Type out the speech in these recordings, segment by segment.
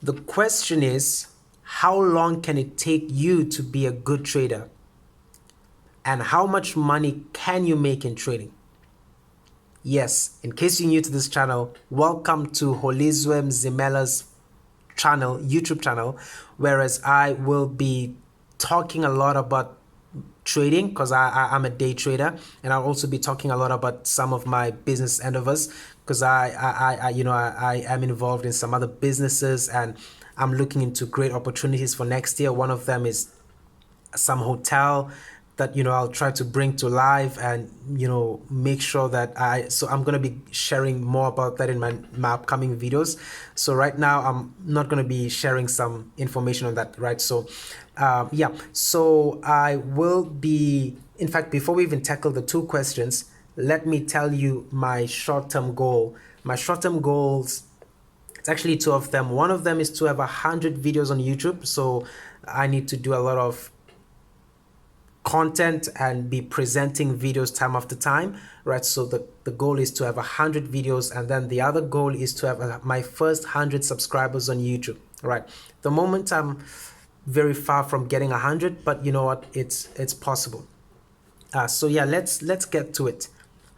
The question is, how long can it take you to be a good trader? And how much money can you make in trading? Yes, in case you're new to this channel, welcome to Holizwem Zimela's channel, YouTube channel, whereas I will be talking a lot about trading because I'm a day trader, and I'll also be talking a lot about some of my business endeavors because I am involved in some other businesses, and I'm looking into great opportunities for next year. One of them is some hotel that I'll try to bring to life, and make sure that I'm going to be sharing more about that in my upcoming videos. So right now I'm not going to be sharing some information on that, right? So yeah, so I will be, in fact, before we even tackle the two questions, let me tell you my short-term goal. My short-term goals, it's actually two of them. One of them is to have 100 videos on YouTube. So I need to do a lot of content and be presenting videos time after time, right? So the goal is to have 100 videos, and then the other goal is to have my first 100 subscribers on YouTube, right? The moment I'm very far from getting 100, but you know what, it's possible. So yeah, let's get to it.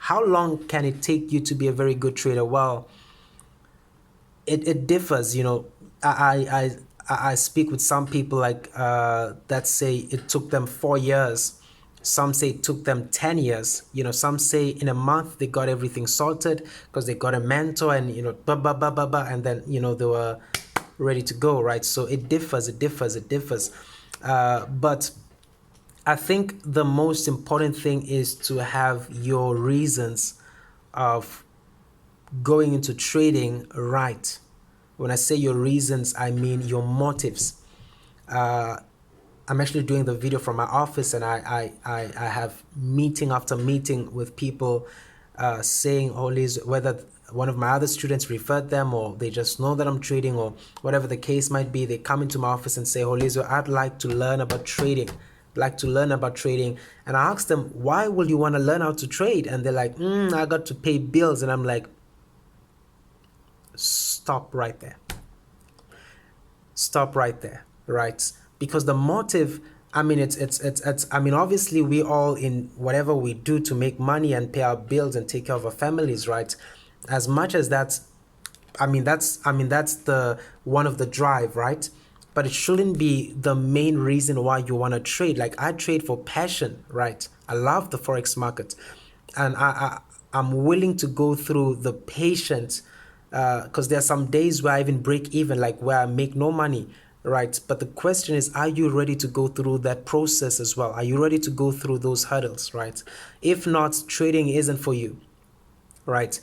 How long can it take you to be a very good trader? Well, it differs. I speak with some people like that say it took them 4 years. Some say it took them 10 years. Some say in a month they got everything sorted because they got a mentor, and and then they were ready to go, right? So it differs. But I think the most important thing is to have your reasons of going into trading right. When I say your reasons, I mean your motives. I'm actually doing the video from my office, and I have meeting after meeting with people saying always, whether one of my other students referred them or they just know that I'm trading or whatever the case might be, they come into my office and say, Holizo, I'd like to learn about trading. And I ask them, why will you want to learn how to trade? And they're like, I got to pay bills. And I'm like, stop right there, right? Because the motive, I mean, obviously we all, in whatever we do to make money and pay our bills and take care of our families, right? As much as that's the one of the drive, right? But it shouldn't be the main reason why you want to trade. Like, I trade for passion, right? I love the Forex market, and I'm willing to go through the patience, because there are some days where I even break even, like where I make no money, right? But the question is, are you ready to go through that process as well? Are you ready to go through those hurdles, right? If not, trading isn't for you, right?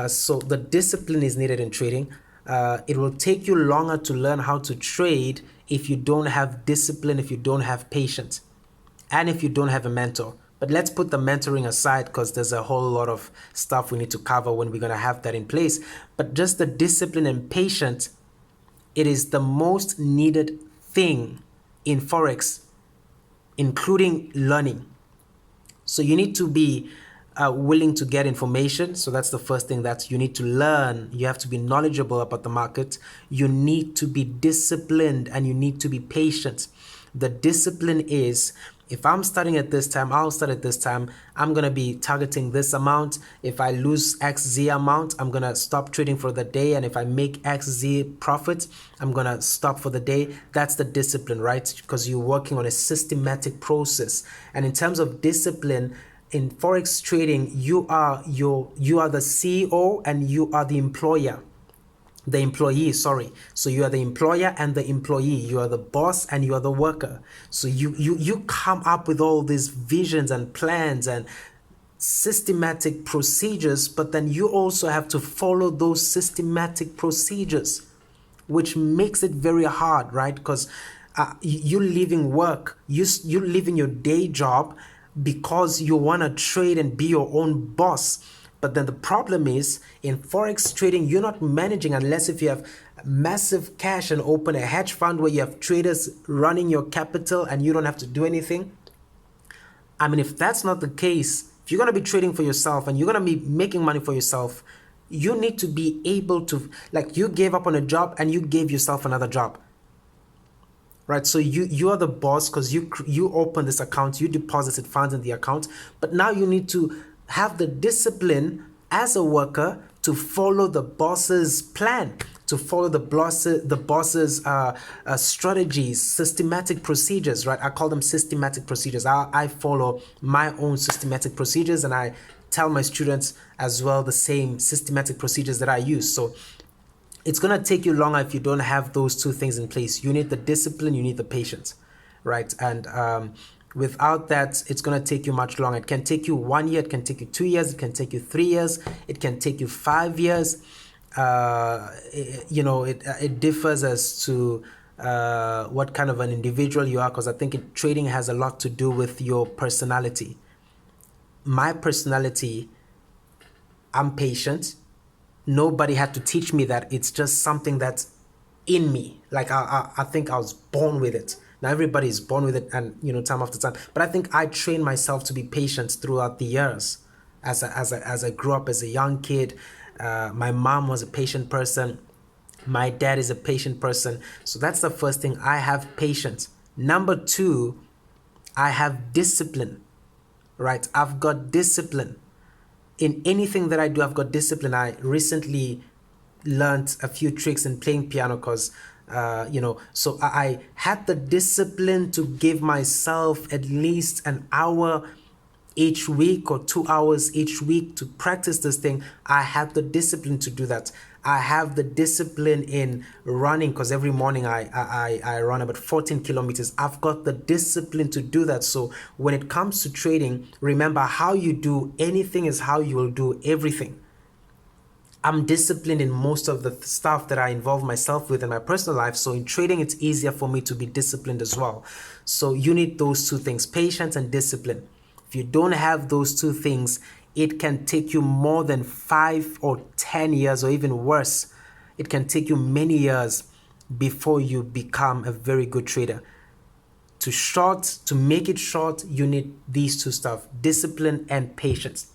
So the discipline is needed in trading. It will take you longer to learn how to trade if you don't have discipline, if you don't have patience, and if you don't have a mentor. But let's put the mentoring aside because there's a whole lot of stuff we need to cover when we're going to have that in place. But just the discipline and patience, it is the most needed thing in Forex, including learning. So you need to be willing to get information. So that's the first thing, that you need to learn. You have to be knowledgeable about the market. You need to be disciplined, and you need to be patient. The discipline is, if I'm starting at this time, I'll start at this time. I'm going to be targeting this amount. If I lose XZ amount, I'm going to stop trading for the day. And if I make XZ profit, I'm going to stop for the day. That's the discipline, right? Because you're working on a systematic process. And in terms of discipline, in Forex trading, you are the CEO and you are the employer. The employee, sorry. So you are the employer and the employee. You are the boss and you are the worker. So you come up with all these visions and plans and systematic procedures, but then you also have to follow those systematic procedures, which makes it very hard, right? Because you're leaving work, you're leaving your day job because you want to trade and be your own boss. But then the problem is, in Forex trading, you're not managing unless if you have massive cash and open a hedge fund where you have traders running your capital and you don't have to do anything. I mean, if that's not the case, if you're going to be trading for yourself and you're going to be making money for yourself, You need to be able to, like, you gave up on a job and you gave yourself another job, right? So you are the boss because you open this account, you deposited funds in the account, but now you need to have the discipline as a worker to follow the boss's plan, to follow the boss's strategies, systematic procedures, right? I call them systematic procedures. I follow my own systematic procedures, and I tell my students as well the same systematic procedures that I use. So it's going to take you longer if you don't have those two things in place. You need the discipline, you need the patience, right? And without that, it's going to take you much longer. It can take you 1 year, it can take you 2 years, it can take you 3 years, it can take you 5 years. It differs as to what kind of an individual you are, because I think trading has a lot to do with your personality. My personality, I'm patient. Nobody had to teach me that. It's just something that's in me. Like I think I was born with it. Now everybody is born with it, and time after time. But I think I trained myself to be patient throughout the years. As I grew up as a young kid, my mom was a patient person. My dad is a patient person. So that's the first thing. I have patience. Number two, I have discipline. Right? I've got discipline. In anything that I do, I've got discipline. I recently learned a few tricks in playing piano because, so I had the discipline to give myself at least an hour each week or 2 hours each week to practice this thing. I have the discipline to do that. I have the discipline in running because every morning I run about 14 kilometers. I've got the discipline to do that. So when it comes to trading, remember, how you do anything is how you will do everything. I'm disciplined in most of the stuff that I involve myself with in my personal life. So in trading, it's easier for me to be disciplined as well. So you need those two things, patience and discipline. If you don't have those two things, it can take you more than 5 or 10 years, or even worse. It can take you many years before you become a very good trader. To make it short, you need these two stuff, discipline and patience.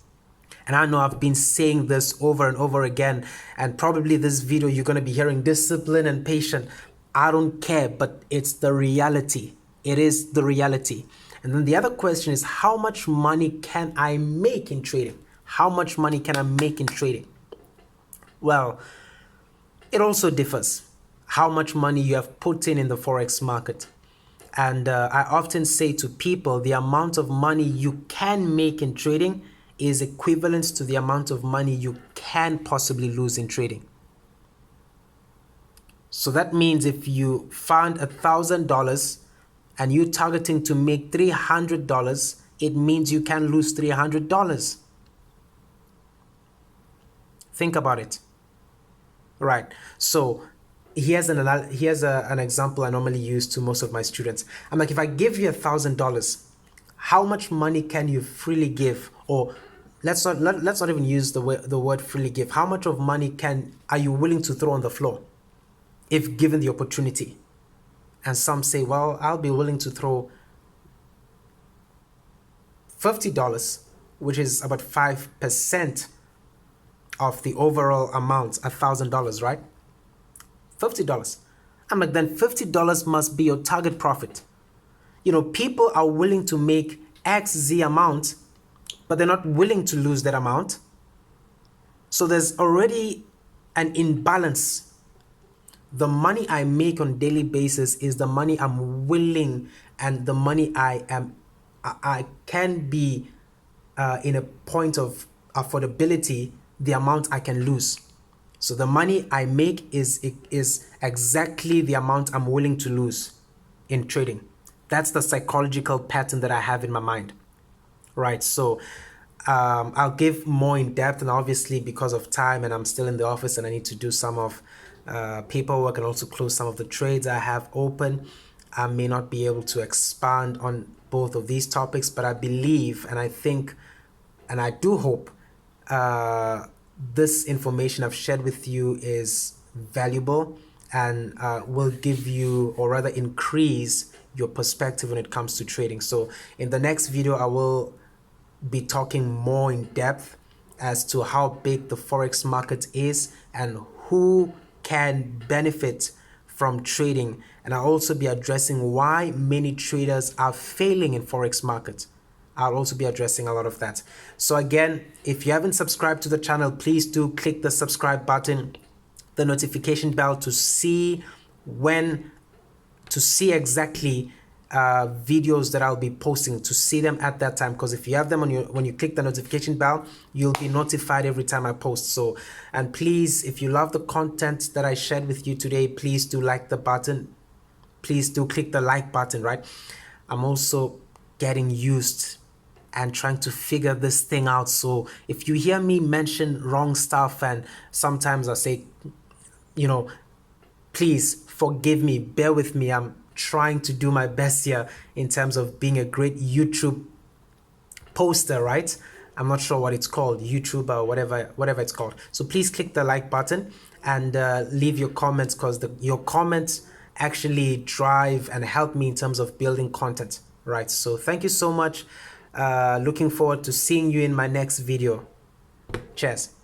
And I know I've been saying this over and over again, and probably this video you're going to be hearing discipline and patience. I don't care, but it's the reality. It is the reality. And then the other question is, how much money can I make in trading? How much money can I make in trading? Well, it also differs how much money you have put in the Forex market. And I often say to people, the amount of money you can make in trading is equivalent to the amount of money you can possibly lose in trading. So that means if you found $1,000 and you're targeting to make $300, it means you can lose $300. Think about it. Right. So here's an example I normally use to most of my students. I'm like, if I give you $1,000, how much money can you freely give? Or let's not even use the word freely give. How much of money are you willing to throw on the floor if given the opportunity? And some say, well, I'll be willing to throw $50, which is about 5% of the overall amount, $1,000, right? $50. I'm like, then $50 must be your target profit. People are willing to make XZ amount, but they're not willing to lose that amount. So there's already an imbalance. The money I make on a daily basis is the money I'm willing, and the money I can be in a point of affordability, the amount I can lose. So the money I make is exactly the amount I'm willing to lose in trading. That's the psychological pattern that I have in my mind. Right, so I'll give more in depth, and obviously because of time and I'm still in the office and I need to do some of paperwork and also close some of the trades I have open, I may not be able to expand on both of these topics, but I believe and I think and I do hope this information I've shared with you is valuable and will give you, or rather increase your perspective when it comes to trading. So in the next video, I will be talking more in depth as to how big the Forex market is and who can benefit from trading. And I'll also be addressing why many traders are failing in Forex market. I'll also be addressing a lot of that. So again, if you haven't subscribed to the channel, please do click the subscribe button, the notification bell to see exactly videos that I'll be posting, to see them at that time, because if you have them on when you click the notification bell, you'll be notified every time I post. So, and please, if you love the content that I shared with you today, please do like the button, please do click the like button, right? I'm also getting used and trying to figure this thing out. So if you hear me mention wrong stuff and sometimes I say, you know, please forgive me, bear with me. I'm trying to do my best here in terms of being a great YouTube poster, right? I'm not sure what it's called, YouTube or whatever it's called. So please click the like button and leave your comments, because your comments actually drive and help me in terms of building content, right? So thank you so much. Looking forward to seeing you in my next video. Cheers.